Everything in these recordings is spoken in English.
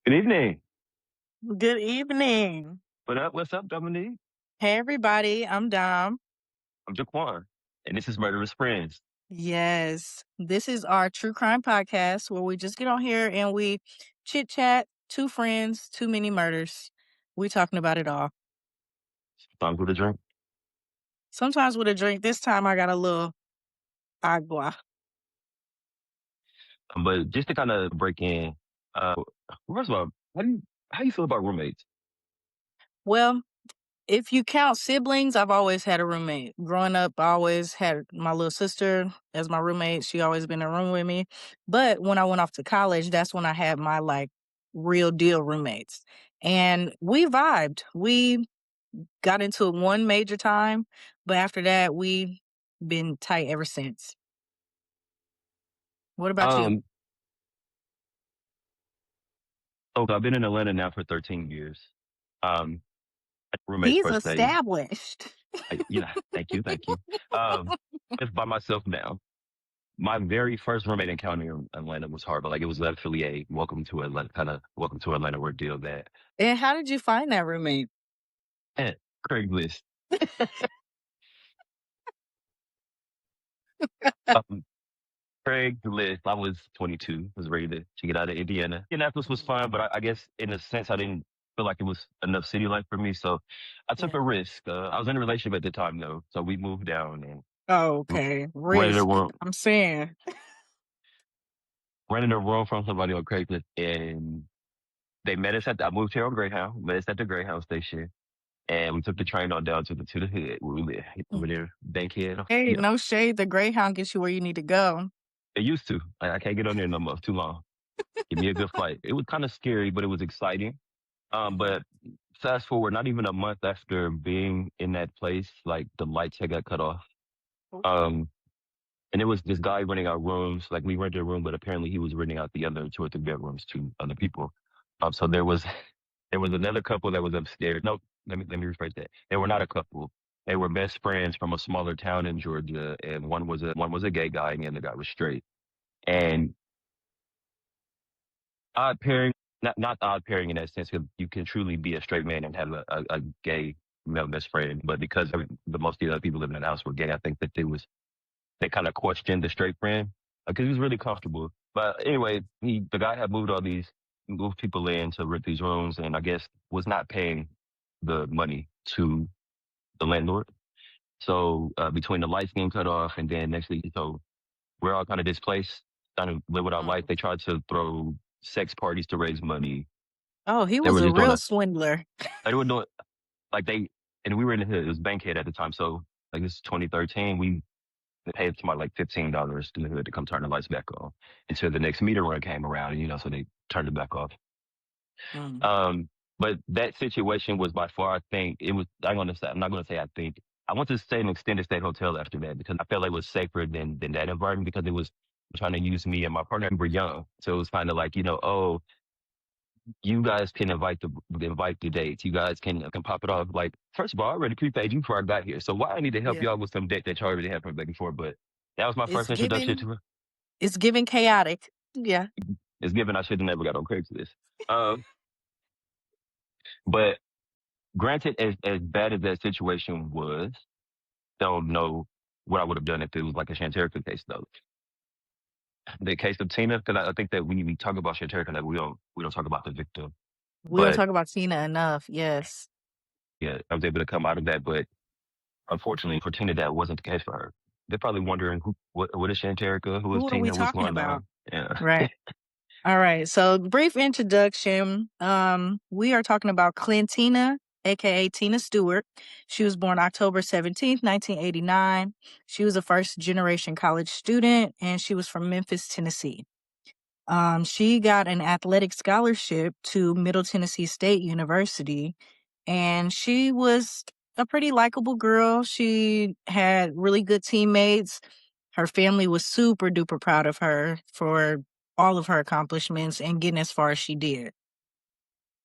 Good evening. Good evening. What up? What's up, Dominique? Hey, everybody. I'm Dom. I'm Jaquan, and this is Murderous Friends. Yes, this is our true crime podcast where we just get on here and we chit chat. Two friends, too many murders. We talking about it all. Time for the drink. Sometimes with a drink. This time I got a little agua. But just to kind of break in, uh, first of all, how do you feel about roommates? Well, if you count siblings, I've always had a roommate. Growing up, I always had my little sister as my roommate. She always been in a room with me. But when I went off to college, that's when I had my real deal roommates. And we vibed. We got into it one major time, but after that, we been tight ever since. What about you? Um, so I've been in Atlanta now for 13 years. Um, roommates He's per se. established. Thank you, thank you. Just by myself now. My very first roommate encounter in Atlanta was hard, but like it was literally a welcome to Atlanta kind of welcome to Atlanta ordeal that And how did you find that roommate? eh, Craigslist. Um, Craigslist. I was 22, was ready to get out of Indiana. Indianapolis was fun, but I guess in a sense, I didn't feel like it was enough city life for me. So I took Yeah. a risk. I was in a relationship at the time, though. So we moved down and Oh, r- okay. rented a Risk. room, I'm saying. rented a room from somebody on Craigslist. And they met us I moved here on Greyhound, met us at the Greyhound station. And we took the train on down to the hood where we live over there, Bankhead. Hey, Yeah, no shade. The Greyhound gets you where you need to go. it used to. I can't get on there no more. It's too long. Give me a good flight. It was kind of scary, but it was exciting. Mhm. But fast forward, not even a month after being in that place, like the lights had got cut off. Um, and it was this guy renting out rooms. Like we rented a room, but apparently he was renting out the other two or three bedrooms to other people. So there was another couple that was upstairs. No, let me rephrase that. They were not a couple. They were best friends from a smaller town in Georgia, and one was a gay guy, and the other guy was straight. And odd pairing, not odd pairing in that sense, because you can truly be a straight man and have a gay male best friend. But because the most of the other people living in the house were gay, I think that they kind of questioned the straight friend because he was really comfortable. But anyway, the guy had moved people in to rent these rooms, and I guess was not paying the money to the landlord. So between the lights getting cut off, and then next thing, so we're all kind of displaced, trying to live with our life. Mm. They tried to throw sex parties to raise money. Oh, he They was were a just doing real a swindler. they were doing like they and we were in the hood. It was Bankhead at the time, so like this is 2013. We paid somebody like $15 in the hood to come turn the lights back on until the next meter run came around, and so they turned it back off. Mm. Um, but that situation was by far, I think it was. I'm not gonna say I think. I went to stay in an extended stay hotel after that because I felt like it was safer than that environment because it was trying to use me and my partner. We were young, so it was kind of like oh, you guys can invite the dates. You guys can pop it off. Like, first of all, I already prepaid you before I got here. So why I need to help Yeah. y'all with some debt that y'all already have from back before? But that was my It's first introduction giving to it. it's giving chaotic. Yeah. It's given I should have never got on Craigslist. Um, but granted, as bad as that situation was, don't know what I would have done if it was like a Shanterrica case though. The case of Tina, because I think that when we talk about Shanterrica, like we don't talk about the victim. We don't But talk about Tina enough. Yes. yeah, I was able to come out of that. But unfortunately for Tina, that wasn't the case for her. They're probably wondering what is Shanterica, who is Who are we Tina, what's talking going about? on. Yeah. Right. All right. So brief introduction. We are talking about Clantina, aka Tina Stewart. She was born October 17th, 1989. She was a first generation college student and she was from Memphis, Tennessee. She got an athletic scholarship to Middle Tennessee State University, and she was a pretty likable girl. She had really good teammates. Her family was super duper proud of her for all of her accomplishments and getting as far as she did.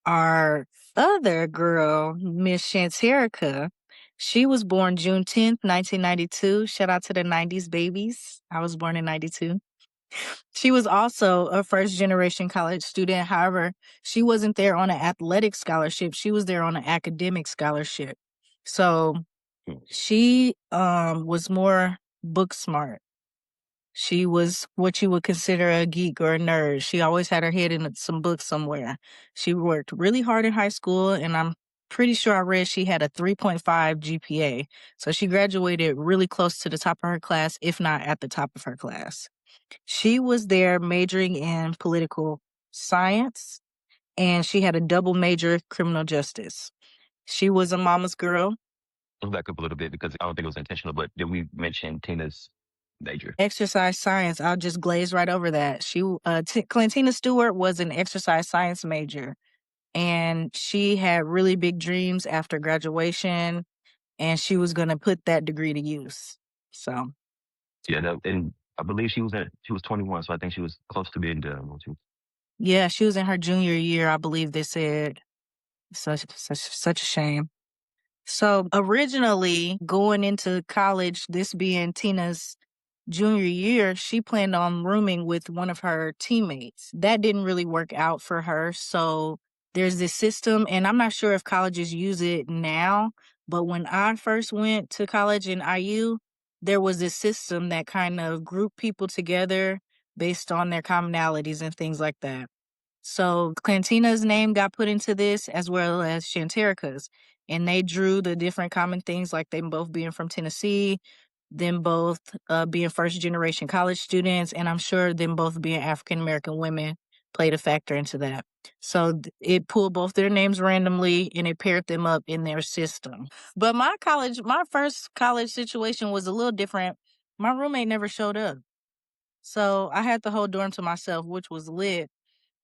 Our other girl, Miss Shanterrica, she was born June 10th, 1992. Shout out to the 90s babies. I was born in 92. She was also a first generation college student. However, she wasn't there on an athletic scholarship. She was there on an academic scholarship. So she was more book smart. She was what you would consider a geek or a nerd. She always had her head in some books somewhere. She worked really hard in high school, and I'm pretty sure I read she had a 3.5 GPA. So she graduated really close to the top of her class, if not at the top of her class. She was there majoring in political science, and she had a double major criminal justice. She was a mama's girl. Back up a little bit because I don't think it was intentional, but did we mention Tina's major? Exercise science, I'll just glaze right over that. Clantina Stewart was an exercise science major, and she had really big dreams after graduation, and she was going to put that degree to use. So, Yeah, and I believe she was 21, so I think she was close to being done. yeah, she was in her junior year, I believe they said. Such a shame. So originally going into college, this being Tina's junior year, she planned on rooming with one of her teammates. That didn't really work out for her. So there's this system, and I'm not sure if colleges use it now, but when I first went to college in IU, there was this system that kind of grouped people together based on their commonalities and things like that. So Clantina's name got put into this as well as Shanterrica's. And they drew the different common things like them both being from Tennessee, them both being first generation college students, and I'm sure them both being African American women played a factor into that. So it pulled both their names randomly and it paired them up in their system. But my first college situation was a little different. My roommate never showed up. So I had the whole dorm to myself, which was lit.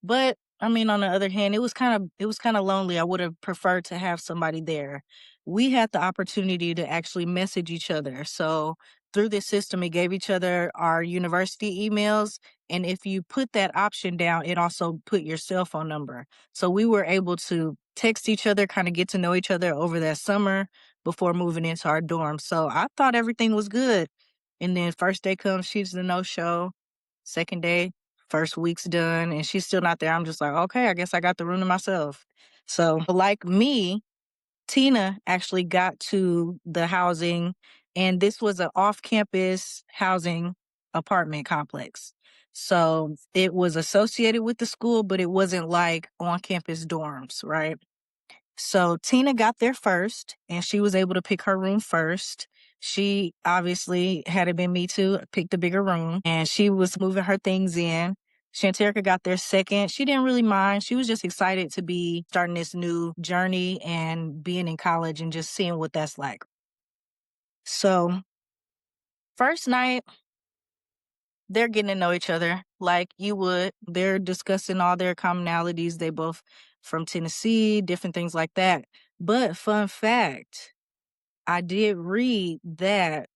But, I mean, on the other hand, it was kinda lonely. I would have preferred to have somebody there. We had the opportunity to actually message each other. So, through this system, it gave each other our university emails, and if you put that option down, it also put your cell phone number. So, we were able to text each other, kinda get to know each other over that summer before moving into our dorm. So, I thought everything was good. And then first day comes, she's the no-show. Second day, first week's done, and she's still not there. I'm just like, okay, I guess I got the room to myself. So, like me, Tina actually got to the housing, and this was an off campus housing apartment complex. So, it was associated with the school, but it wasn't like on campus dorms, right? So Tina got there first, and she was able to pick her room first. She obviously, had it been me too, picked the bigger room, and she was moving her things in. Shanterica got there second. She didn't really mind. She was just excited to be starting this new journey and being in college and just seeing what that's like. So, first night, they're getting to know each other like you would. They're discussing all their commonalities. They both from Tennessee, different things like that. But fun fact, I did read that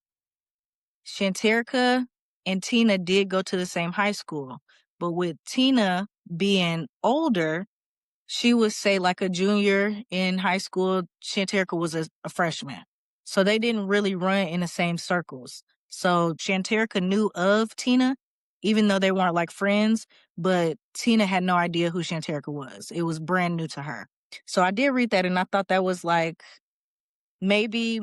Shanterica and Tina did go to the same high school. But with Tina being older, she was, say, like a junior in high school. Shanterica was a freshman. So they didn't really run in the same circles. So Shanterica knew of Tina, even though they weren't like friends, but Tina had no idea who Shanterica was. It was brand new to her. So I did read that, and I thought that was like maybe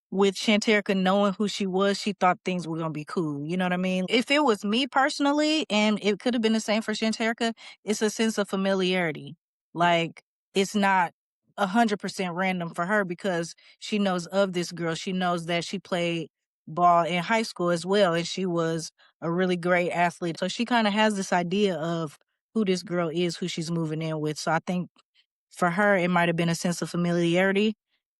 with Shanterica knowing who she was, she thought things were gonna be cool. You know what I mean? If it was me personally, and it could have been the same for Shanterica, it's a sense of familiarity. Like, it's not 100% random for her because she knows of this girl. She knows that she played ball in high school as well, and she was a really great athlete. So she kind of has this idea of who this girl is, who she's moving in with. So I think for her, it might have been a sense of familiarity.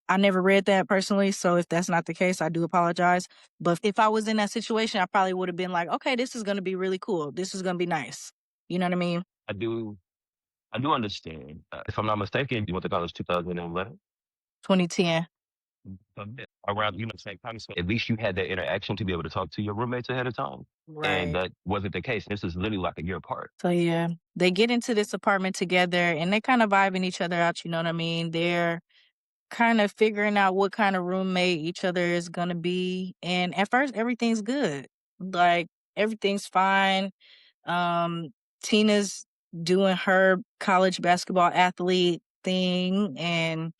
I never read that personally, so if that's not the case, I do apologize. But if I was in that situation, I probably would have been like, okay, this is gonna be really cool. This is gonna be nice. You know what I mean? I do, I do understand. If I'm not mistaken, you went to college 2011. 2010. Around the same time, so at least you had that interaction to be able to talk to your roommates ahead of time, and Right. that wasn't the case. This is literally like a year apart. So yeah, they get into this apartment together and they kind of vibing each other out, you know what I mean? They're kind of figuring out what kind of roommate each other is gonna be. And at first everything's good. Like everything's fine. Um, Tina's doing her college basketball athlete thing and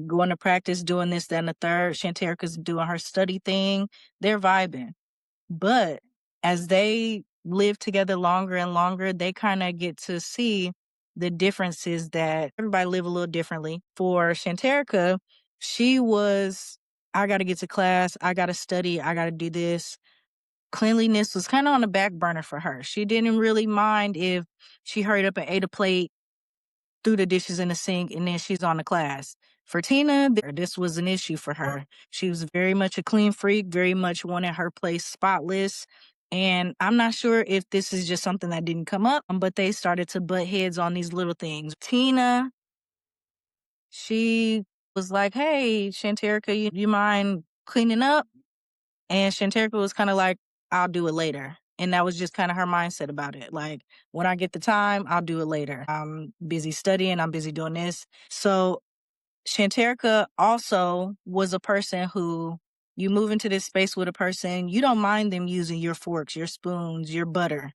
going to practice, doing this, that, and the third. Shanterica's doing her study thing. They're vibing. But as they live together longer and longer, they kind of get to see the differences that everybody live a little differently. For Shanterica, she was, I got to get to class, I got to study, I got to do this. Cleanliness was kind of on the back burner for her. She didn't really mind if she hurried up and ate a plate, threw the dishes in the sink, and then she's on to class. For Tina, this was an issue for her. She was very much a clean freak, very much wanted her place spotless. And I'm not sure if this is just something that didn't come up, but they started to butt heads on these little things. Tina, she was like, "Hey, Shanterica, you mind cleaning up?" And Shanterica was kind of like, "I'll do it later." And that was just kind of her mindset about it. Like, when I get the time, I'll do it later. I'm busy studying, I'm busy doing this. So Shanterica also was a person who, you move into this space with a person, you don't mind them using your forks, your spoons, your butter.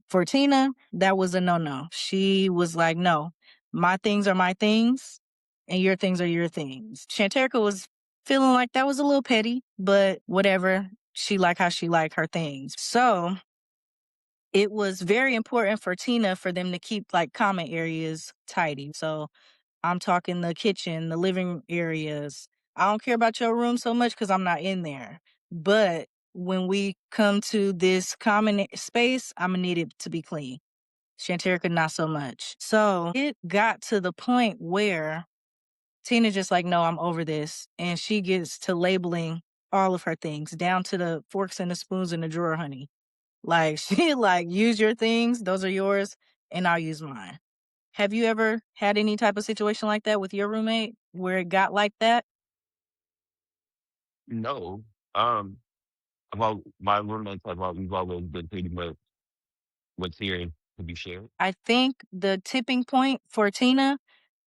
For Tina, that was a no-no. She was like, "No, my things are my things and your things are your things." Shanterica was feeling like that was a little petty, but whatever. She liked how she liked her things. So it was very important for Tina for them to keep like common areas tidy. So I'm talking the kitchen, the living areas. I don't care about your room so much because I'm not in there. But when we come to this common space, I'm going to need it to be clean. Shanterica, not so much. So it got to the point where Tina just like, "No, I'm over this." And she gets to labeling all of her things down to the forks and the spoons in the drawer, honey. Like, she like, "Use your things. Those are yours. And I'll use mine." Have you ever had any type of situation like that with your roommate where it got like that? No. Um, well, my roommates, well, we've always been pretty much what's here to be shared. I think the tipping point for Tina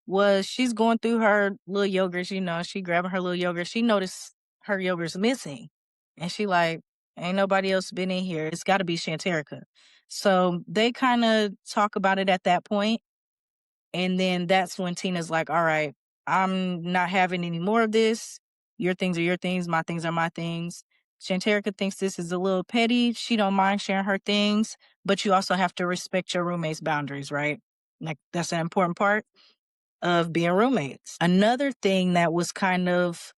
was she's going through her little yogurts, she grabbing her little yogurt. She noticed her yogurt's missing. And she like, "Ain't nobody else been in here. It's gotta be Shanterica." So they kind of talk about it at that point. And then that's when Tina's like, "All right, I'm not having any more of this. Your things are your things. My things are my things." Shanterica thinks this is a little petty. She don't mind sharing her things, but you also have to respect your roommate's boundaries, right? Like, that's an important part of being roommates. Another thing that was kind of,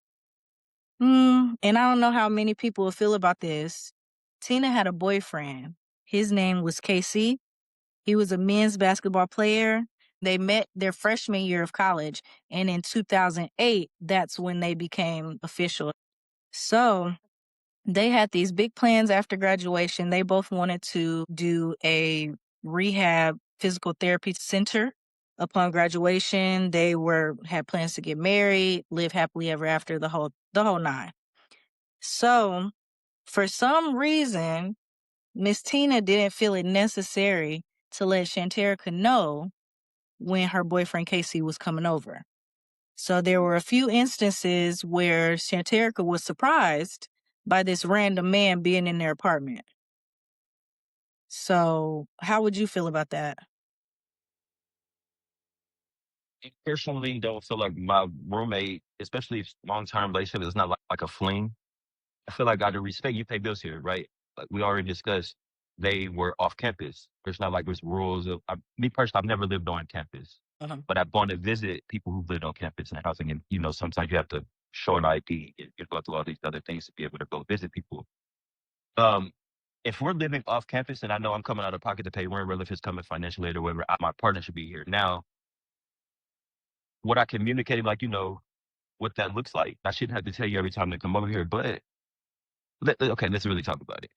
and I don't know how many people will feel about this. Tina had a boyfriend. His name was KC. He was a men's basketball player. They met their freshman year of college. And in 2008, that's when they became official. So they had these big plans after graduation. They both wanted to do a rehab physical therapy center. Upon graduation, they had plans to get married, live happily ever after, the whole nine. So for some reason, Miss Tina didn't feel it necessary to let Shanterica know when her boyfriend Casey was coming over. So there were a few instances where Shanterica was surprised by this random man being in their apartment. So how would you feel about that? I personally don't feel like my roommate, especially if long-term relationship, is not like a fling. I feel like out of respect, you pay bills here, right? Like we already discussed, they were off campus. There's not like there's rules of me personally. I've never lived on campus, Uh-huh. but I've gone to visit people who've lived on campus and housing, and sometimes you have to show an ID and you go through all these other things to be able to go visit people. Um, if we're living off campus and I know I'm coming out of pocket to pay rent, whether if it's coming financially or whatever, my partner should be here. Now, what I communicated, like what that looks like. I shouldn't have to tell you every time they come over here, but okay, let's really talk about it.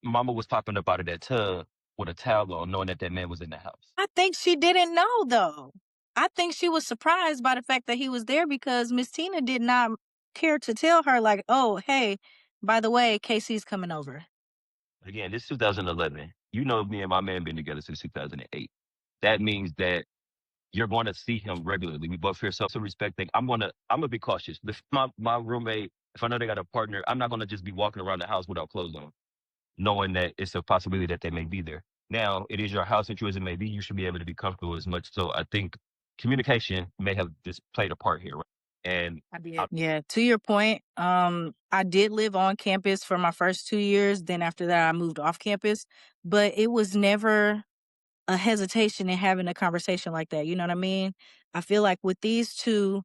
Mama was popping up out of that tub with a towel on, knowing that that man was in the house. I think she didn't know though. I think she was surprised by the fact that he was there because Miss Tina did not care to tell her like, "Oh, hey, by the way, Casey's coming over." Again, this 2011. You know, me and my man been together since 2008. That means that you're going to see him regularly. We both feel self-respect thing. I'm gonna be cautious. If my roommate, if I know they got a partner, I'm not gonna just be walking around the house without clothes on. knowing that it's a possibility that they may be there. Now, it is your house, and true as it may be, you should be able to be comfortable as much. So I think communication may have just played a part here. Right? And I did. Yeah, to your point, I did live on campus for my first 2 years. Then after that, I moved off campus, but it was never a hesitation in having a conversation like that. You know what I mean? I feel like with these two,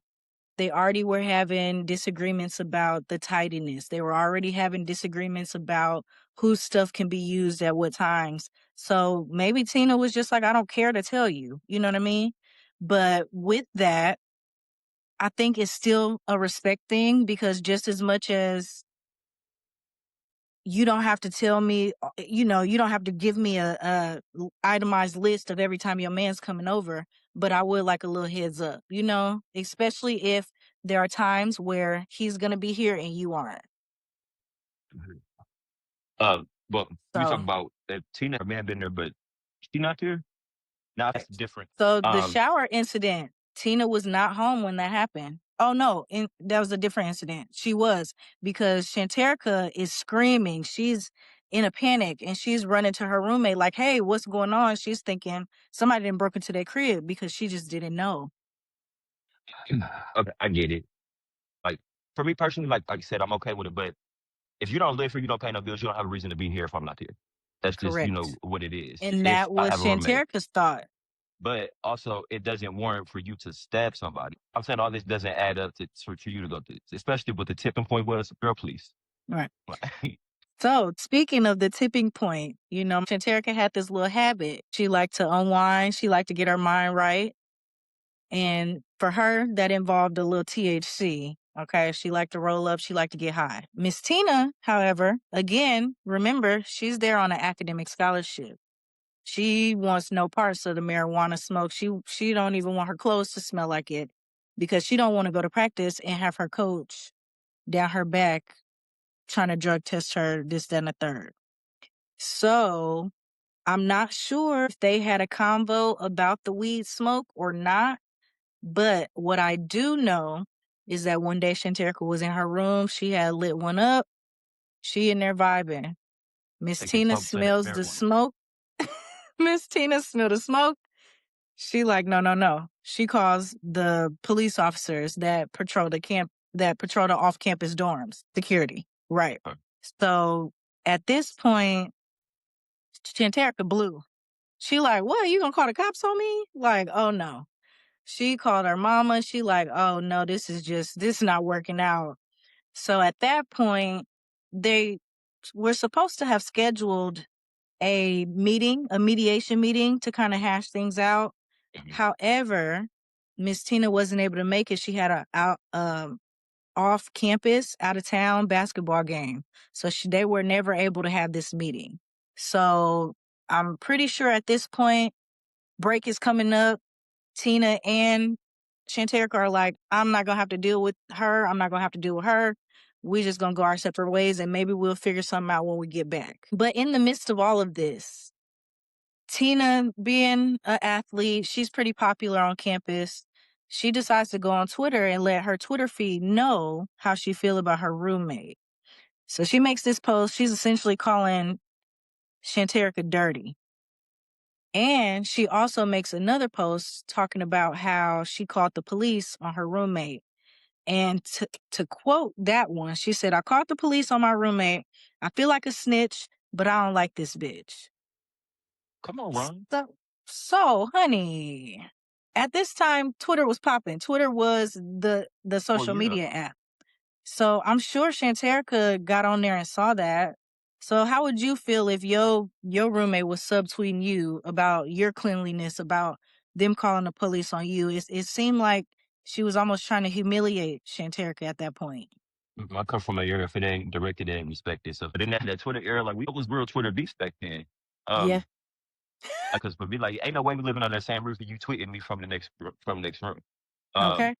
they already were having disagreements about the tidiness. They were already having disagreements about whose stuff can be used at what times. So maybe Tina was just like, I don't care to tell you. You know what I mean? But with that, I think it's still a respect thing because just as much as you don't have to tell me, you don't have to give me a itemized list of every time your man's coming over, but I would like a little heads up, especially if there are times where he's going to be here and you aren't. well, we talk So, about that Tina may have been there, but she not there. Now it's different. so the Um, shower incident, Tina was not home when that happened. Oh no, that was a different incident. She was because Shanterrica is screaming. She's in a panic and she's running to her roommate like, "Hey, what's going on?" She's thinking somebody didn't broke into their crib because she just didn't know. okay, I get it. Like for me personally, like I said, I'm okay with it. But if you don't live here, you don't pay no bills, you don't have a reason to be here if I'm not here. That's just Correct. what it is. And If that I was have a roommate. Shanterica's thought. But also, it doesn't warrant for you to stab somebody. I'm saying all this doesn't add up for you to go through this, especially what the tipping point was. Girl, please. Right. Like, So, speaking of the tipping point, Shanterica had this little habit. She liked to unwind, she liked to get her mind right. And for her, that involved a little THC. Okay. She liked to roll up. She liked to get high. Miss Tina, however, again, remember, she's there on an academic scholarship. She wants no parts of the marijuana smoke. She don't even want her clothes to smell like it because she don't want to go to practice and have her coach down her back trying to drug test her, this, that, and the third. So I'm not sure if they had a convo about the weed smoke or not. But what I do know is that one day Shanterica was in her room. She had lit one up. She in there vibing. Miss taking Tina smokes of that smells the marijuana. smoke. Miss Tina smelled the smoke. She like, no, no, no. She calls the police officers that patrol the off-campus dorms, security. Right. Huh. So at this point, Shanterica blew. She like, what? You gonna call the cops on me? Like, oh no. She called her mama. She like, oh no, this is not working out. So at that point, they were supposed to have scheduled a meeting, a mediation meeting to kind of hash things out. Mhm. However, Miss Tina wasn't able to make it. She had a off campus, out of town basketball game. So they were never able to have this meeting. So I'm pretty sure at this point, break is coming up. Tina and Shanterica are like, I'm not gonna have to deal with her. I'm not gonna have to deal with her. We just gonna go our separate ways and maybe we'll figure something out when we get back. But in the midst of all of this, Tina being an athlete, she's pretty popular on campus. She decides to go on Twitter and let her Twitter feed know how she feel about her roommate. So she makes this post. She's essentially calling Shanterica dirty. And she also makes another post talking about how she called the police on her roommate. And to quote that one, she said, I called the police on my roommate. I feel like a snitch, but I don't like this bitch. Come on, Ron. So, honey, at this time, Twitter was popping. Twitter was the Oh social yeah. media app. So I'm sure Shanterica got on there and saw that. So how would you feel if your roommate was subtweeting you about your cleanliness, about them calling the police on you? It seemed like she was almost trying to humiliate Shanterica at that point. I come from an era if it ain't directed, it ain't respected. So, but in that Twitter era, like we was real Twitter beefs back then. Yeah. Because for me, like, ain't no way we living on that same roof and you tweeting me from the next room. Um, Okay.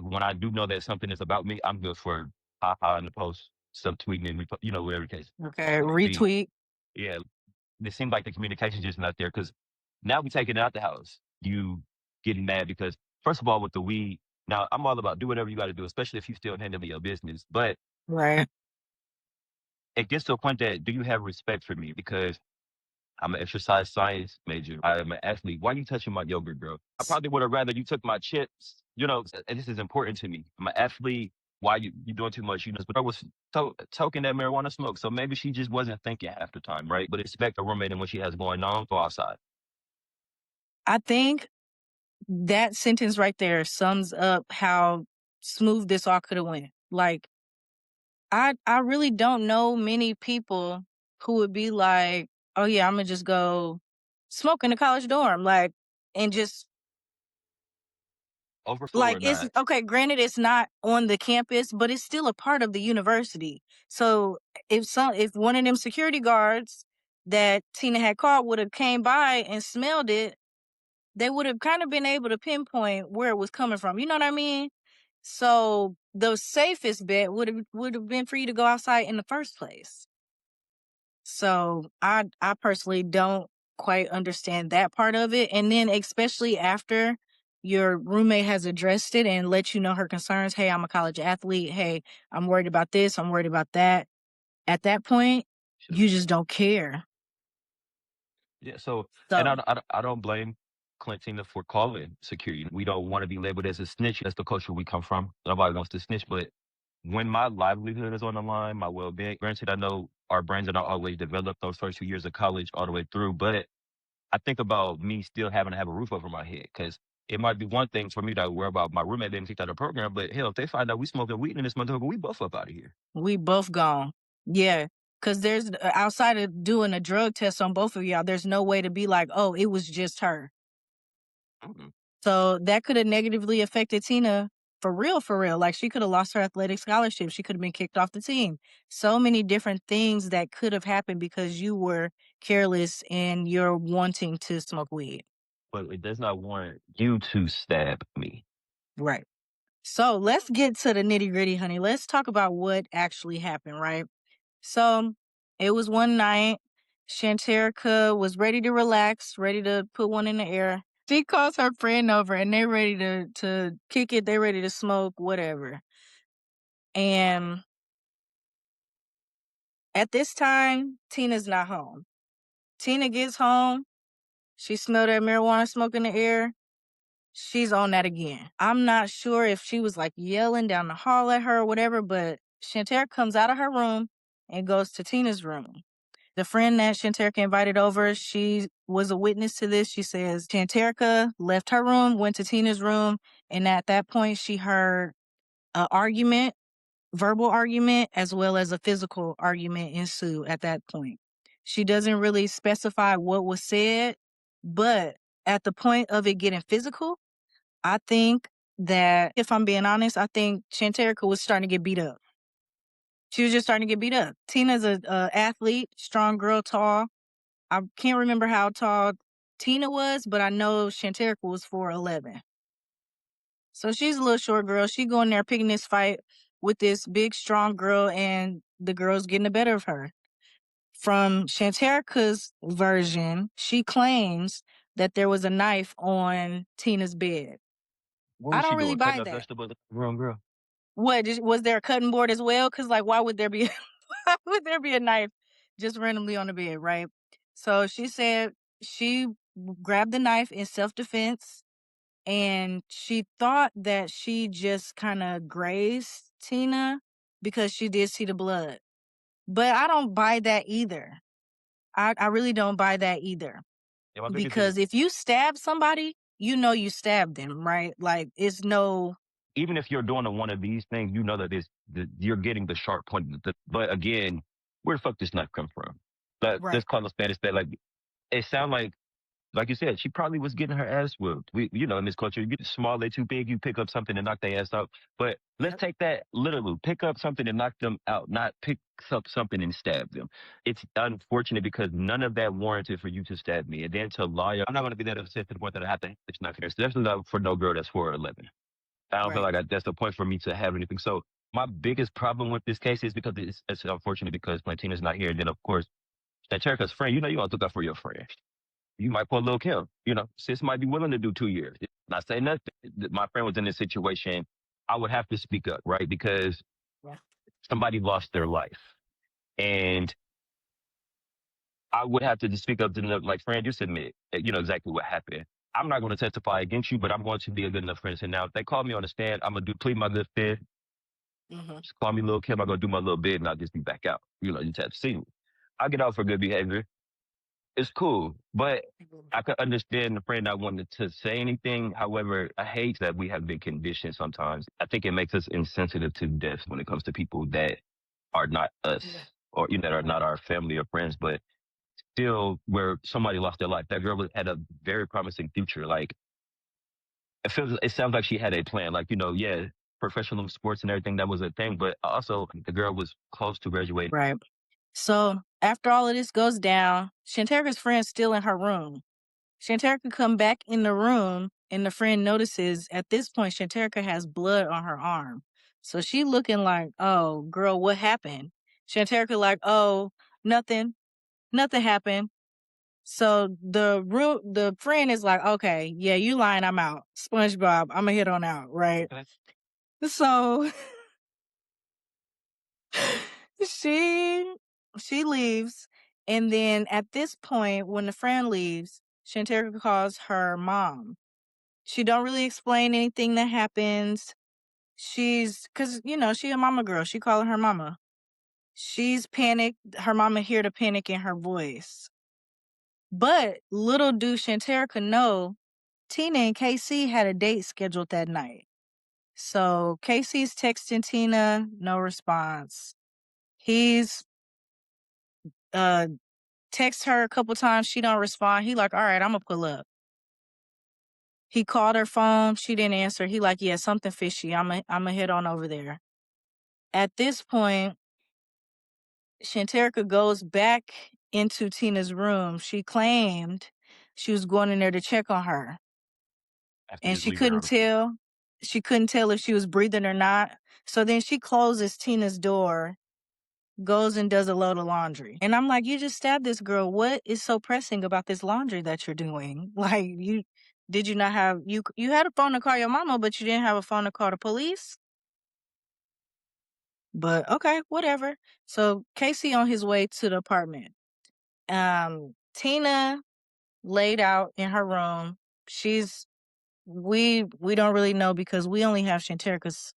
when I do know that something is about me, I'm good for haha in the post, subtweeting and whatever the case Okay. may be. Retweet. Yeah, it seems like the communication just not there because now we taking it out the house. You getting mad because first of all with the weed. Now I'm all about do whatever you got to do, especially if you still handling your business. But Right. it gets to a point that do you have respect for me? Because I'm an exercise science major. I am an athlete. Why are you touching my yogurt, girl? I probably would have rather you took my chips. And this is important to me. I'm an athlete. Why you doing too much? But I was toking that marijuana smoke. So maybe she just wasn't thinking half the time, right? But expect a roommate and what she has going on, go outside. I think that sentence right there sums up how smooth this all could have went. Like, I really don't know many people who would be like, "Oh yeah, I'm gonna just go smoke in the college dorm," like, and just Overflow like or it's not? okay. Granted, it's not on the campus, but it's still a part of the university. So if one of them security guards that Tina had called would have came by and smelled it, they would have kind of been able to pinpoint where it was coming from. You know what I mean? So the safest bet would have been for you to go outside in the first place. So I personally don't quite understand that part of it. And then especially after your roommate has addressed it and let you know her concerns. Hey, I'm a college athlete. Hey, I'm worried about this. I'm worried about that. At that point, Should have you said. just don't care. Yeah. So, and So I don't blame Clantina for calling security. We don't want to be labeled as a snitch. That's the culture we come from. Nobody wants to snitch, but when my livelihood is on the line, my well-being. Granted, I know our brains are not always developed those first 2 years of college all the way through, but I think about me still having to have a roof over my head because it might be one thing for me to worry about my roommate being kicked out of the program, but hell, if they find out we smoking weed in this motherfucker, we both up out of here. we both gone. Yeah. Cause there's outside of doing a drug test on both of y'all, there's no way to be like, oh, it was just her. Mm-mm. So that could have negatively affected Tina for real, for real. Like she could have lost her athletic scholarship. She could have been kicked off the team. So many different things that could have happened because you were careless and you're wanting to smoke weed. But it does not warrant you to stab me. Right. So let's get to the nitty gritty, honey. Let's talk about what actually happened, right? So it was one night. Shanterrica was ready to relax, ready to put one in the air. She calls her friend over and they're ready to kick it. They're ready to smoke, whatever. And at this time, Tina's not home. Tina gets home. She smelled that marijuana smoke in the air. She's on that again. I'm not sure if she was like yelling down the hall at her or whatever, but Shanterrica comes out of her room and goes to Tina's room. The friend that Shanterrica invited over, she was a witness to this. She says Shanterrica left her room, went to Tina's room, and at that point she heard an argument, verbal argument, as well as a physical argument ensue at that point. She doesn't really specify what was said, but at the point of it getting physical, I think that, if I'm being honest, I think Shanterrica was starting to get beat up. She was just starting to get beat up. Tina's a athlete, strong girl, tall. I can't remember how tall Tina was, but I know Shanterica was 4'11". So she's a little short girl. She going there picking this fight with this big, strong girl, and the girl's getting the better of her. From Shanterica's version, she claims that there was a knife on Tina's bed. What I was don't she really doing? buy Cutting up that. vegetables? Wrong girl. What was there a cutting board as well? Because like, why would there be why would there be a knife just randomly on the bed, right? So she said she grabbed the knife in self defense, and she thought that she just kind of grazed Tina because she did see the blood. But I don't buy that either. I really don't buy that either. Yeah, my biggest thing is Because if you stab somebody, you know you stabbed them, right? Like it's no even if you're doing one of these things, you know that you're getting the sharp point. But again, where the fuck this knife come from? But let's right. call a spade a spade. Like it sound like you said, she probably was getting her ass whooped. In this culture, you get small, they too big, you pick up something and knock their ass out. But let's Yep. take that literally. Pick up something and knock them out, not pick up something and stab them. It's unfortunate because none of that warranted for you to stab me. And then to lie, I'm not going to be that upset to the point that I have to. It's not fair. Especially not for no girl that's 4'11". I don't feel Right. like that's the point for me to have anything. So my biggest problem with this case is because it's unfortunate because Plantina's not here. And then of course, that Cherika's friend, you want to look out for your friend. You might pull a little Kim. Sis might be willing to do 2 years. Not say nothing. My friend was in this situation. I would have to speak up, right? Because Yeah. somebody lost their life. And I would have to just speak up to them, like, friend, just admit, exactly what happened. I'm not going to testify against you, but I'm going to be a good enough friend. And now, if they call me on the stand, I'm going to plead my good faith. Just call me Lil Kim. I'm going to do my little bit and I'll just be back out. You just have to see me. I get out for good behavior. It's cool. But I could understand the friend not wanting to say anything. However, I hate that we have been conditioned sometimes. I think it makes us insensitive to death when it comes to people that are not us or that are not our family or friends, but still where somebody lost their life. That girl had a very promising future. Like it sounds like she had a plan. Like, yeah, professional sports and everything, that was a thing, but also the girl was close to graduating. Right. So after all of this goes down, Shanterica's friend's still in her room. Shanterica come back in the room and the friend notices at this point Shanterica has blood on her arm. So she looking like, oh, girl, what happened? Shanterica like, oh, nothing happened. So the friend is like, okay, yeah, you lying, I'm out. SpongeBob, I'm gonna hit on out, right? Okay. So she leaves, and then at this point, when the friend leaves, Shanterica calls her mom. She don't really explain anything that happens. Cause she a mama girl. She calling her mama. She's panicked. Her mama hear the panic in her voice. But little do Shanterica know, Tina and KC had a date scheduled that night. So KC's texting Tina, no response. He's text her a couple times, she don't respond. He like, all right, I'm gonna pull up. He called her phone, she didn't answer. He like, yeah, something fishy. I'm gonna head on over there. At this point, Shanterica goes back into Tina's room. She claimed she was going in there to check on her. After And just leaving her. she couldn't tell if she was breathing or not. So then she closes Tina's door, goes and does a load of laundry. And I'm like, you just stabbed this girl. What is so pressing about this laundry that you're doing? Like, did you not have, you had a phone to call your mama, but you didn't have a phone to call the police? But okay, whatever. So Casey on his way to the apartment. Tina laid out in her room. We don't really know because we only have Shanterica's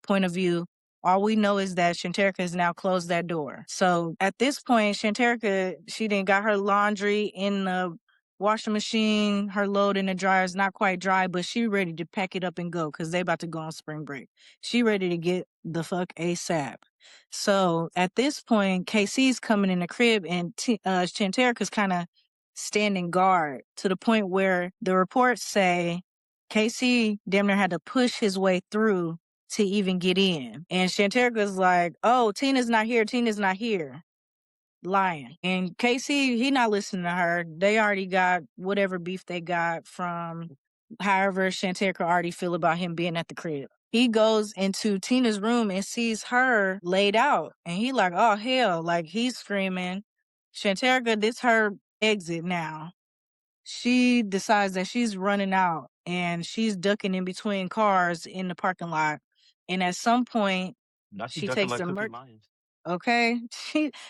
point of view. All we know is that Shanterica has now closed that door. So at this point, Shanterica, she done got her laundry in the washing machine, her load in the dryer is not quite dry, but she ready to pack it up and go because they about to go on spring break. She ready to get the fuck ASAP. So at this point, KC's coming in the crib and Shanterica's kind of standing guard to the point where the reports say KC damn near had to push his way through to even get in. And Shanterica's like, oh, Tina's not here. Lying. And Casey, he not listening to her. They already got whatever beef they got from however Shanterica already feel about him being at the crib. He goes into Tina's room and sees her laid out. And he like, oh, hell. Like, he's screaming. Shanterica, this her exit now. She decides that she's running out and she's ducking in between cars in the parking lot. And at some point, she takes the murder. Okay,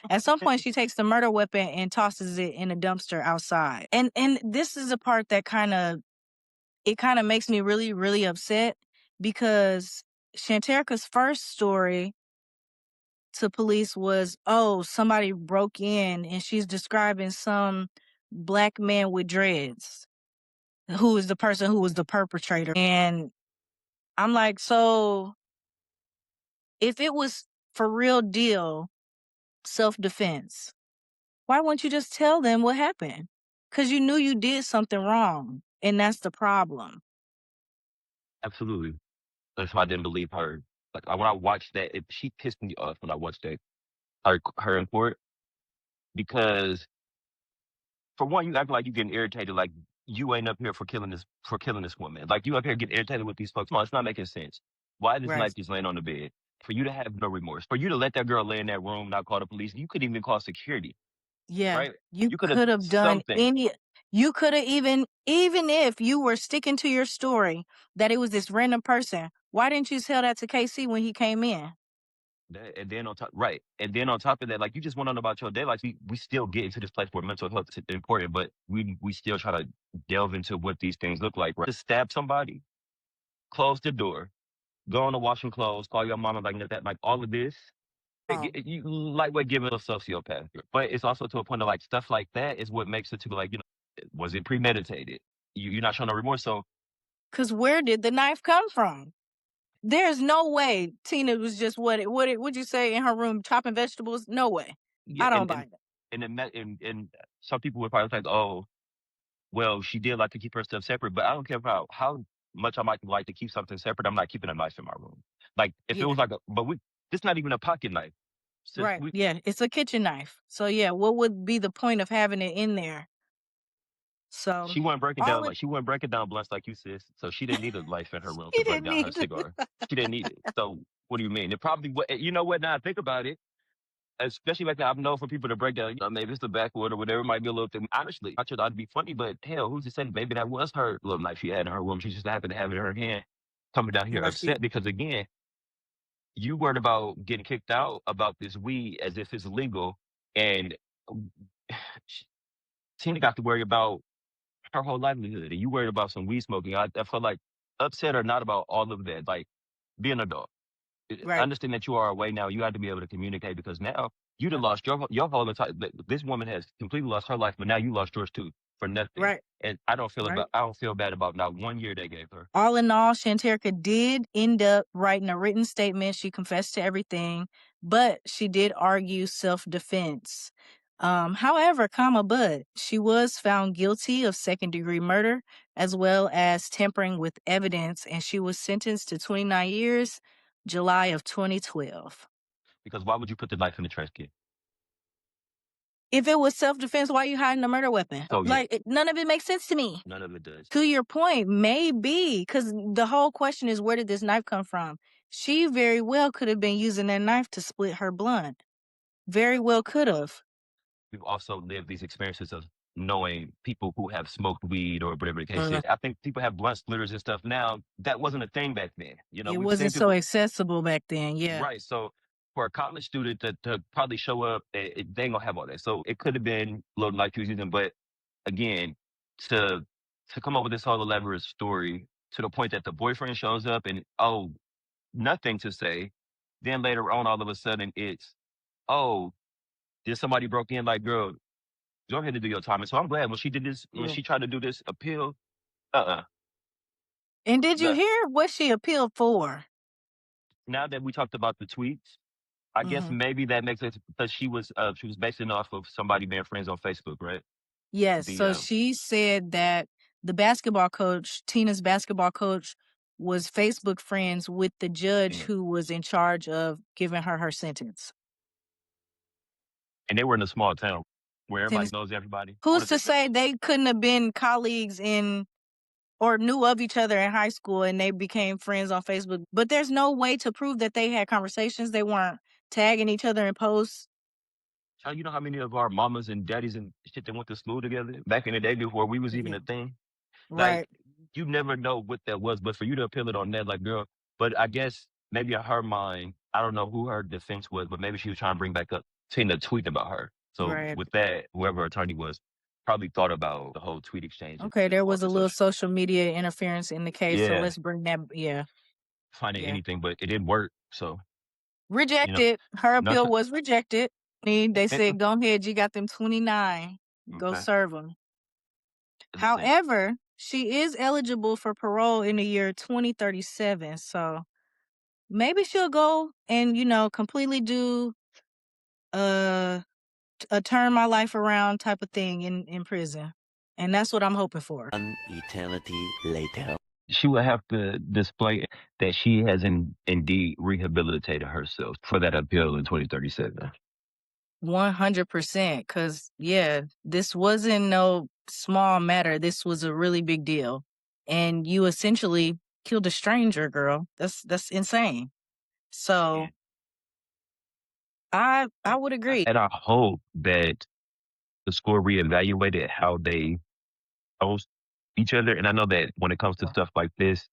at some point she takes the murder weapon and tosses it in a dumpster outside. And this is a part that kind of makes me really really upset because Shanterica's first story to police was, oh, somebody broke in, and she's describing some black man with dreads who is the person who was the perpetrator. And I'm like, so if it was for real deal self-defense, why wouldn't you just tell them what happened? Because you knew you did something wrong, and that's the problem. Absolutely. That's why I didn't believe her. Like when I watched that, she pissed me off when I watched that her in court because for one, you act like you getting irritated, like you ain't up here for killing this woman. Like you up here getting irritated with these folks. Come on, it's not making sense. Why this Right. knife just laying on the bed? For you to have no remorse, for you to let that girl lay in that room, not call the police. You could even call security, Yeah. right? You You could have could have done something. you could have even if you were sticking to your story that it was this random person, why didn't you tell that to KC when he came in? And then on top, right, and then on top of that, like you just went on about your day, like we still get into this place where mental health is important, but we still try to delve into what these things look like. Right? To stab somebody, close the door, go on to washing clothes, call your mama like that, like all of this. You lightweight giving a sociopath, but it's also to a point of like stuff like that is what makes it to like was it premeditated? You're not showing no remorse, so Because where did the knife come from? There's no way Tina was just would you say in her room chopping vegetables? No way. yeah, I don't buy it. and some people would probably think, oh, well, she did like to keep her stuff separate, but I don't care about how much I might like to keep something separate. I'm not keeping a knife in my room. Like if it Yeah. was like this not even a pocket knife. So Right. Yeah. It's a kitchen knife. So yeah, what would be the point of having it in there? So she wasn't breaking all down it like she wasn't breaking down blunts like you sis. So she didn't need a knife in her room to he break didn't down her need to. cigar. She didn't need it. So what do you mean? It probably you know what? Now I think about it, especially like that, I've known for people to break down, maybe it's the backwood or whatever, it might be a little thing. Honestly, I should ought to be funny, but hell, who's to say maybe that was her little knife she had in her room. She just happened to have it in her hand, coming down here Well, upset shit. because again, you worried about getting kicked out about this weed as if it's legal, and Tina got to worry about her whole livelihood, and you worried about some weed smoking. I feel like upset or not about all of that, like be an adult. I Right. understand that you are away now. You have to be able to communicate because now you'd have lost your whole entire. This woman has completely lost her life, but now you lost yours too for nothing. Right. And Right. I don't feel bad about not 1 year they gave her. All in all, Shanterrica did end up writing a written statement. She confessed to everything, but she did argue self-defense. However, but she was found guilty of second-degree murder as well as tampering with evidence, and she was sentenced to 29 years, July of 2012. Because why would you put the knife in the trash can? If it was self-defense, why are you hiding a murder weapon? So yeah, None of it makes sense to me. none of it does. To your point, maybe, because the whole question is, where did this knife come from? She very well could have been using that knife to split her blunt. Very well could have. We've also lived these experiences of knowing people who have smoked weed or whatever the case is. I think people have blunt splitters and stuff now. That wasn't a thing back then. It We've seen wasn't so people. accessible back then. Yeah. Right. So for a college student to probably show up, they ain't gonna have all that. So it could have been a little like you was using, but again, to to come up with this whole elaborate story to the point that the boyfriend shows up and oh, nothing to say. Then later on, all of a sudden, it's oh, did somebody broke in? Like, girl, go ahead and do your time. And so I'm glad when she did this, when Yeah. she tried to do this appeal. Uh, And did you the hear what she appealed for? now that we talked about the tweets. I guess Hmm. maybe that makes it because she was basing off of somebody being friends on Facebook, right? Yes. The So she said that the basketball coach, Tina's basketball coach, was Facebook friends with the judge yeah. who was in charge of giving her sentence. And they were in a small town where everybody Tennessee. knows everybody. What Who's is to it? say they couldn't have been colleagues in or knew of each other in high school and they became friends on Facebook? But there's no way to prove that they had conversations. They weren't tagging each other in posts. Child, you know how many of our mamas and daddies and shit that went to school together back in the day before we was even Yeah. a thing? Like, Right. you never know what that was, but for you to appeal it on that, like, girl, but I guess maybe in her mind, I don't know who her defense was, but maybe she was trying to bring back up seeing the tweet about her. So Right. with that, whoever her attorney was probably thought about the whole tweet exchange and Okay, there all was a the little social. social media interference in the case, so Yeah, let's bring that. Yeah. finding Yeah. anything, but it didn't work. So, you know, Rejected. Her appeal nothing. was rejected. They It, said, go ahead, you got them 29. Go okay. serve them. It's the same. However, she is eligible for parole in the year 2037. So maybe she'll go and, completely do a turn my life around type of thing in prison. And that's what I'm hoping for. An eternity later. She would have to display that she has indeed rehabilitated herself for that appeal in 2037. 100%. Cause yeah, this wasn't no small matter. This was a really big deal. And you essentially killed a stranger, girl. That's insane. So I would agree. And I hope that the school reevaluated how they host each other. And I know that when it comes to stuff like this,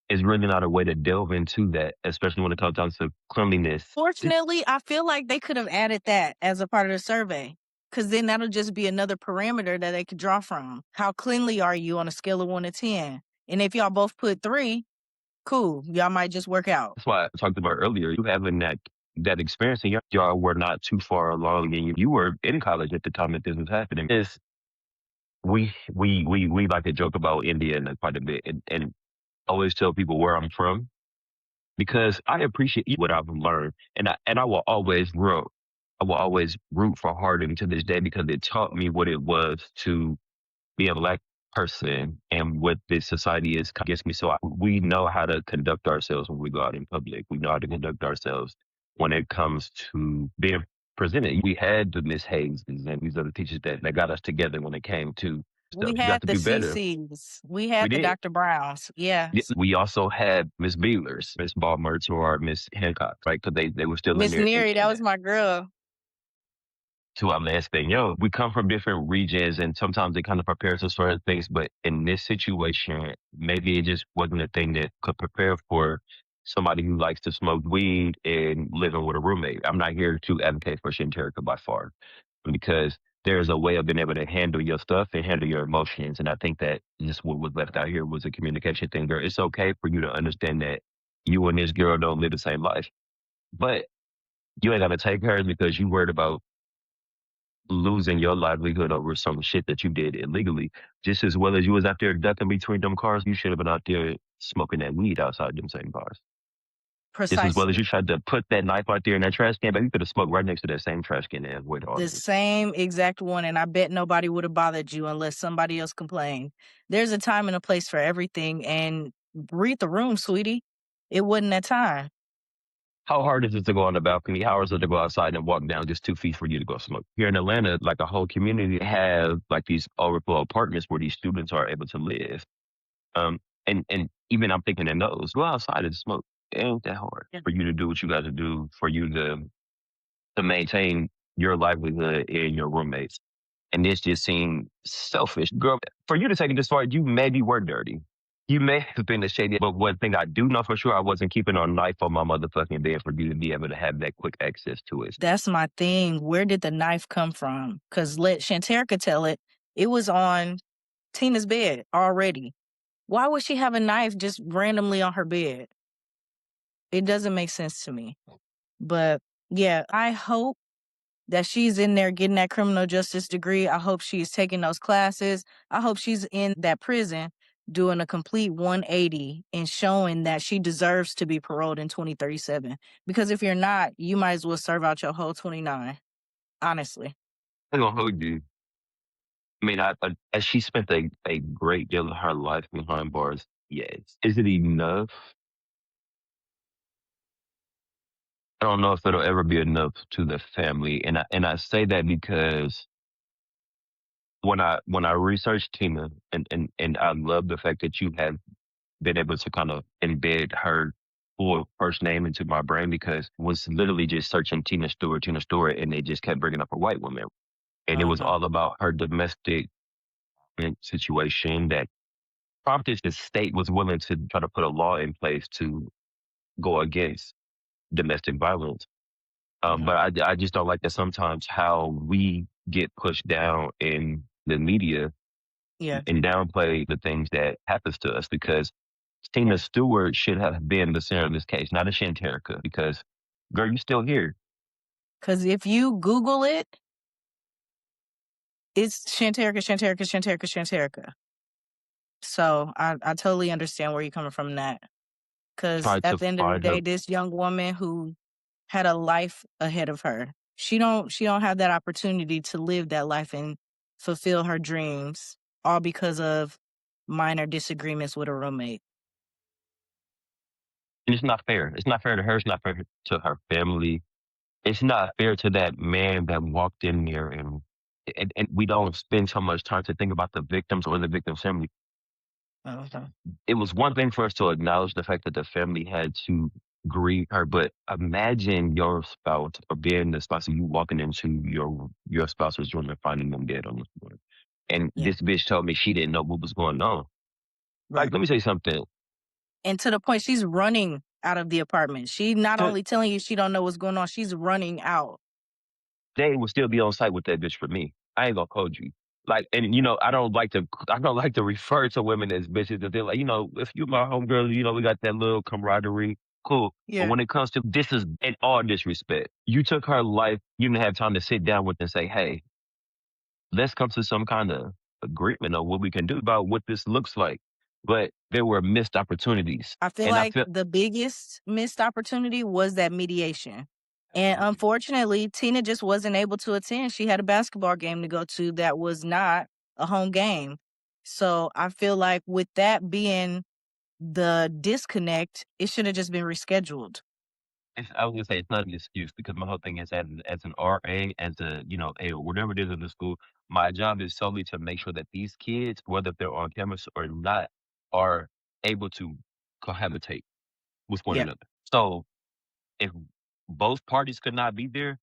is really not a way to delve into that, especially when it comes down to cleanliness. Fortunately, I feel like they could have added that as a part of the survey, because then that'll just be another parameter that they could draw from. How cleanly are you on a scale of 1 to 10? And if y'all both put 3, cool. Y'all might just work out. That's why I talked about earlier. You having that experience, and y'all were not too far along, and you were in college at the time that this was happening. Is we like to joke about India quite a bit, and always tell people where I'm from because I appreciate what I've learned, and I will always root for Harden to this day because it taught me what it was to be a black person and what this society is against me. So we know how to conduct ourselves when we go out in public. We know how to conduct ourselves when it comes to being presented. We had the Miss Hayes and these other teachers that got us together when it came to stuff. We You got had to the do better. CCs. We We had the did. Dr. Browns. Yeah. We also had Miss Beelers, Miss Ballmerts, or Miss Hancock, right? Because they were still in Miss there. Neary, that was my girl. To our last thing, we come from different regions and sometimes it kind of prepares us for things. But in this situation, maybe it just wasn't a thing that could prepare for somebody who likes to smoke weed and living with a roommate. I'm not here to advocate for Shanterrica by far because there's a way of being able to handle your stuff and handle your emotions. And I think that just what was left out here was a communication thing. Girl, it's okay for you to understand that you and this girl don't live the same life, but you ain't got to take her because you worried about losing your livelihood over some shit that you did illegally. Just as well as you was out there ducking between them cars, you should have been out there smoking that weed outside them same cars. Just as well as Precisely. you tried to put that knife out there in that trash can, but you could have smoked right next to that same trash can and avoided all The of this. same exact one. And I bet nobody would have bothered you unless somebody else complained. There's a time and a place for everything. And read the room, sweetie. It wasn't that time. How hard is it to go on the balcony? How hard is it to go outside and walk down just 2 feet for you to go smoke? Here in Atlanta, like a whole community have like these overflow apartments where these students are able to live. And even I'm thinking in those, go outside and smoke. It ain't that hard Yeah. for you to do what you got to do for you to maintain your livelihood and your roommates. And this just seemed selfish. Girl, for you to take it this far, you maybe were dirty. You may have been a shady, but one thing I do know for sure, I wasn't keeping a knife on my motherfucking bed for you to be able to have that quick access to it. That's my thing. Where did the knife come from? Because let Shanterrica tell it. It was on Tina's bed already. Why would she have a knife just randomly on her bed? It doesn't make sense to me. But yeah, I hope that she's in there getting that criminal justice degree. I hope she's taking those classes. I hope she's in that prison doing a complete 180 and showing that she deserves to be paroled in 2037. Because if you're not, you might as well serve out your whole 29. Honestly. I'm gonna hold you. I mean, as she spent a great deal of her life behind bars, yes. Is it enough? I don't know if it'll ever be enough to the family. And I say that because when I researched Tina and I love the fact that you have been able to kind of embed her full first name into my brain because I was literally just searching Tina Stewart, and they just kept bringing up a white woman. And it was all about her domestic situation that prompted the state was willing to try to put a law in place to go against domestic violence. But I just don't like that sometimes how we get pushed down in the media Yeah. and downplay the things that happens to us because Tina Stewart should have been the center of this case, not a Shanterica, because girl, you still here. Because if you Google it, it's Shanterrica. So I totally understand where you're coming from in that. Because Try to at the end of the find her. day, this young woman who had a life ahead of her, she don't have that opportunity to live that life and fulfill her dreams, all because of minor disagreements with a roommate. And it's not fair. It's not fair to her. It's not fair to her family. It's not fair to that man that walked in there and we don't spend so much time to think about the victims or the victim's family. Okay. It was one thing for us to acknowledge the fact that the family had to grieve her, but imagine your spouse or being the spouse of you walking into your spouse's room and finding them dead on the floor. And Yeah. this bitch told me she didn't know what was going on. Right. Like, let me say something. And to the point she's running out of the apartment. She not To, only telling you she don't know what's going on, she's running out. they would still be on site with that bitch for me. I ain't gonna hold you. Like, and I don't like to refer to women as bitches. That they're like, if you my homegirl, we got that little camaraderie, cool. But Yeah. when it comes to this, is in all disrespect. You took her life. You didn't have time to sit down with her and say, hey, let's come to some kind of agreement on what we can do about what this looks like. But there were missed opportunities, I feel and I like feel the biggest missed opportunity was that mediation. And absolutely. unfortunately, Tina just wasn't able to attend. She had a basketball game to go to that was not a home game. So I feel like with that being the disconnect, it should have just been rescheduled. I was gonna say it's not an excuse because my whole thing is as an RA, as a whatever it is in the school, my job is solely to make sure that these kids, whether they're on campus or not, are able to cohabitate with one Yep. another. So if both parties could not be there,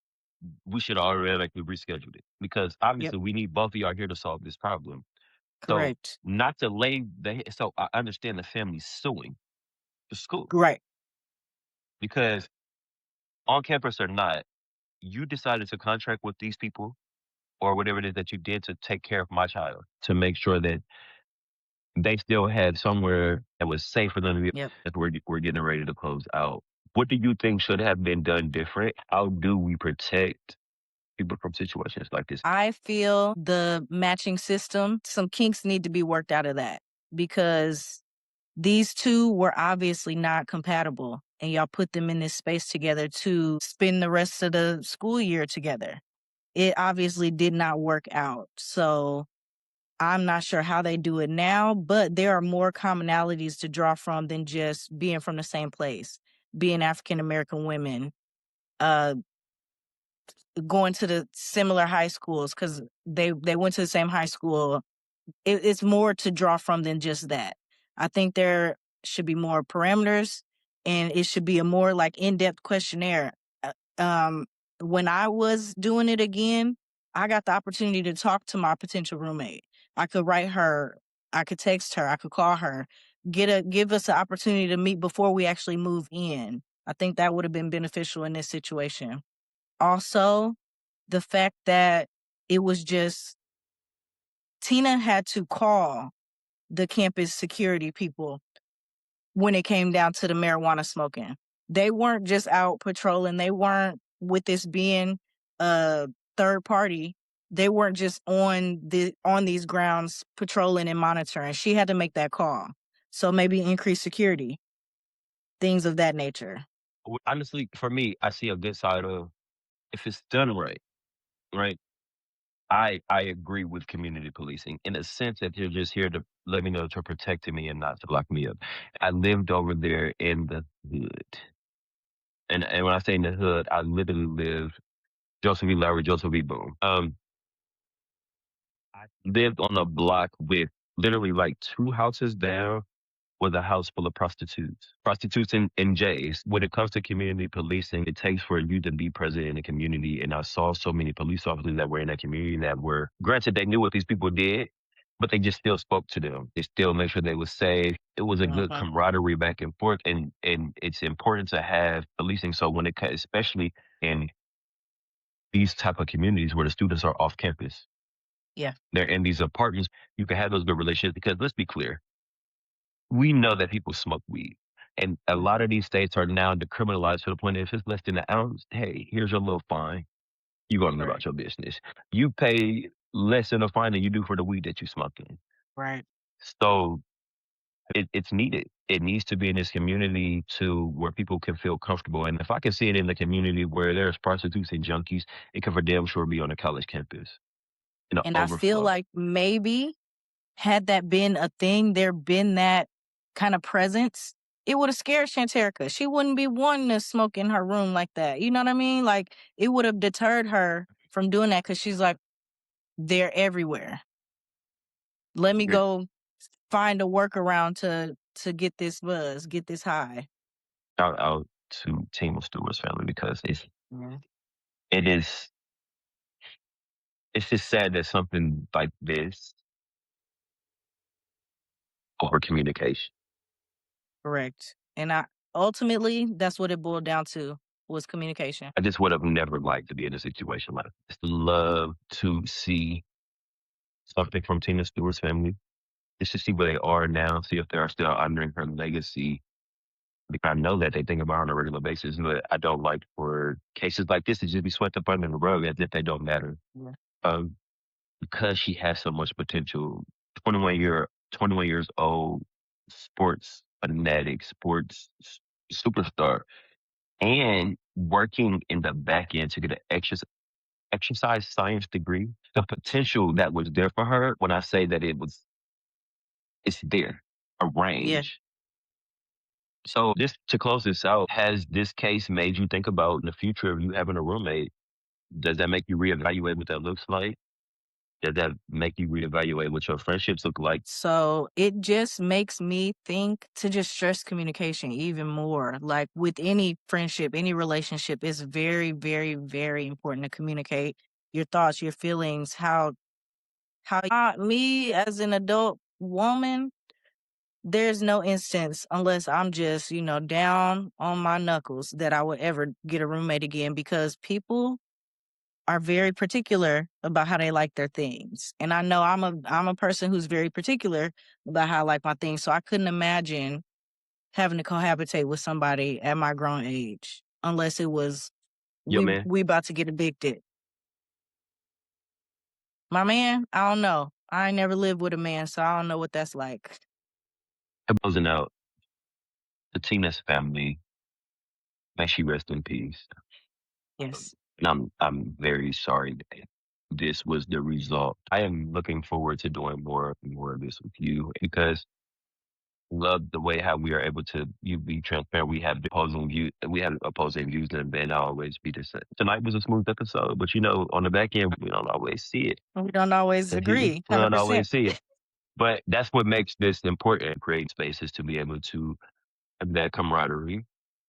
we should automatically reschedule it because Yep. obviously we need both of y'all here to solve this problem. So Correct. not to lay so I understand the family suing the school Right. because on campus or not, you decided to contract with these people or whatever it is that you did to take care of my child to make sure that they still had somewhere that was safe for them to be Yep. as we're getting ready to close out. What do you think should have been done different? How do we protect people from situations like this? I feel the matching system, some kinks need to be worked out of that because these two were obviously not compatible and y'all put them in this space together to spend the rest of the school year together. It obviously did not work out. So I'm not sure how they do it now, but there are more commonalities to draw from than just being from the same place, being African American women, uh, going to the similar high schools because they went to the same high school. It's more to draw from than just that. I think there should be more parameters, and it should be a more like in-depth questionnaire. Uh, Um, when I was doing it again, I got the opportunity to talk to my potential roommate. I could write her, I could text her, I could call her, give us an opportunity to meet before we actually move in. I think that would have been beneficial in this situation. Also, the fact that it was just Tina had to call the campus security people when it came down to the marijuana smoking. They weren't just out patrolling. They weren't, with this being a third party, they weren't just on these grounds patrolling and monitoring. She had to make that call. So maybe increase security, things of that nature. Honestly, for me, I see a good side of if it's done right, right? I agree with community policing in a sense that they're just here to let me know to protect me and not to lock me up. I lived over there in the hood. And when I say in the hood, I literally lived Joseph E. Larry, Joseph E. Boom. I lived on a block with literally like two houses down was a house full of prostitutes and Jays. When it comes to community policing, it takes for you to be present in the community. And I saw so many police officers that were in that community that were, granted, they knew what these people did, but they just still spoke to them. They still made sure they were safe. It was a good Mhm. camaraderie back and forth. And it's important to have policing. So when especially in these type of communities where the students are off campus, Yeah. they're in these apartments, you can have those good relationships because let's be clear, we know that people smoke weed. And a lot Mhm. of these states are now decriminalized to the point that if it's less than an ounce, hey, here's your little fine. You go on Right. about your business. You pay less in a fine than you do for the weed that you smoking. Right. So it's needed. It needs to be in this community to where people can feel comfortable. And if I can see it in the community where there's prostitutes and junkies, it can for damn sure be on a college campus in an And I feel overflow. like maybe had that been a thing, there been that kind of presence, it would have scared Shanterica. She wouldn't be wanting to smoke in her room like that. You know what I mean? Like it would have deterred her from doing that because she's like, they're everywhere. Let me Here, go find a workaround to get this buzz, get this high. shout out to Team of Stewart's family because Mhm. it is it's just sad that something like this over communication. Correct. And ultimately, that's what it boiled down to, was communication. I just would have never liked to be in a situation like this. Love to see something from Tina Stewart's family, just to see where they are now, see if they are still honoring her legacy. Because I know that they think about her on a regular basis, but I don't like for cases like this to just be swept up under the rug as if they don't matter. Yeah. Um, because she has so much potential. 21 years old, sports fanatic, superstar, and working in the back end to get an exercise science degree. The potential that was there for her, when I say that it's there, a Yeah. range. So just to close this out, has this case made you think about in the future of you having a roommate? Does that make you reevaluate what that looks like? Does that make you reevaluate what your friendships look like? So it just makes me think to just stress communication even more. Like with any friendship, any relationship, it's very, very, very important to communicate your thoughts, your feelings, how me as an adult woman, there's no instance unless I'm just, down on my knuckles that I would ever get a roommate again, because people are very particular about how they like their things. And I know I'm a person who's very particular about how I like my things. So I couldn't imagine having to cohabitate with somebody at my grown age unless it was Yo, we man, we about to get evicted. My man, I don't know. I ain't never lived with a man, so I don't know what that's like. closing out, the Tina's family, may she rest in peace. Yes. And I'm very sorry that this was the result. I am looking forward to doing more and more of this with you because love the way how we are able to you be transparent. We had opposing views and may not always be the same. Tonight was a smooth episode, but on the back end we don't always see it. We don't always We agree, don't 100%. always see it. But that's what makes this important, create spaces to be able to have that camaraderie,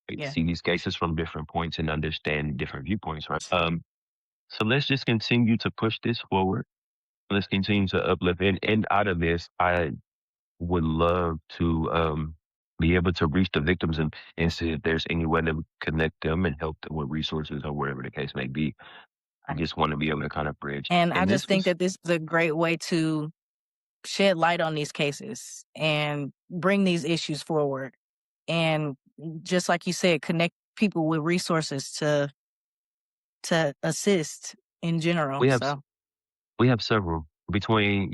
right? Yeah. See these cases from different points and understand different viewpoints, right? So let's just continue to push this forward. Let's continue to uplift. And out of this, I would love to be able to reach the victims and see if there's any way to connect them and help them with resources or whatever the case may be. I just want to be able to kind of bridge. And I And just this think was that this is a great way to shed light on these cases and bring these issues forward. And just like you said, connect people with resources to assist in general. we have So we have several between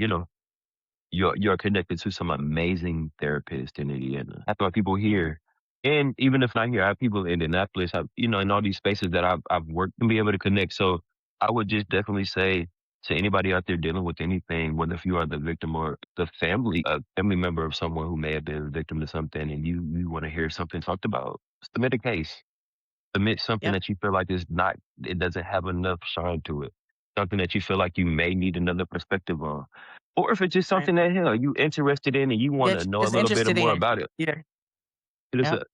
you're connected to some amazing therapists in Indiana. I thought people here, and even if not here, I have people in Indianapolis, in all these spaces that I've worked and be able to connect. So I would just definitely say to anybody out there dealing with anything, whether if you are the victim or the family, a family member of someone who may have been a victim to something, and you want to hear something talked about, submit a case. Submit something yep, that you feel like it doesn't have enough shine to it. Something that you feel like you may need another perspective on. Or if it's just right. something that, hell, you interested in and you want That to know you're a just little bit interested more in. about it, Yeah. hit us Yep. up.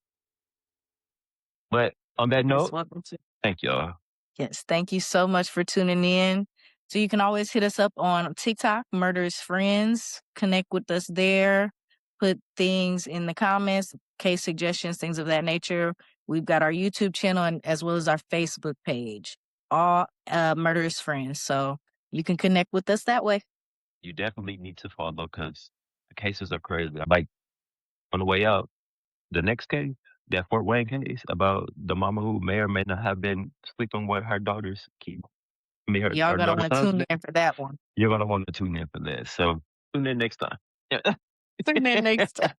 But on that You're note, welcome to. thank y'all. Yes, thank you so much for tuning in. So you can always hit us up on TikTok, Murderous Friends. Connect with us there. Put things in the comments, case suggestions, things of that nature. We've got our YouTube channel and as well as our Facebook page, all Murderous Friends. So you can connect with us that way. You definitely need to follow because the cases are crazy. Like on the way out, the next case, that Fort Wayne case about the mama who may or may not have been sleeping with her daughter's kid. I mean, Y'all her gonna daughter's want to tune husband. in for that one. You're gonna want to tune in for that. So tune in next time. Yeah. Tune in next time.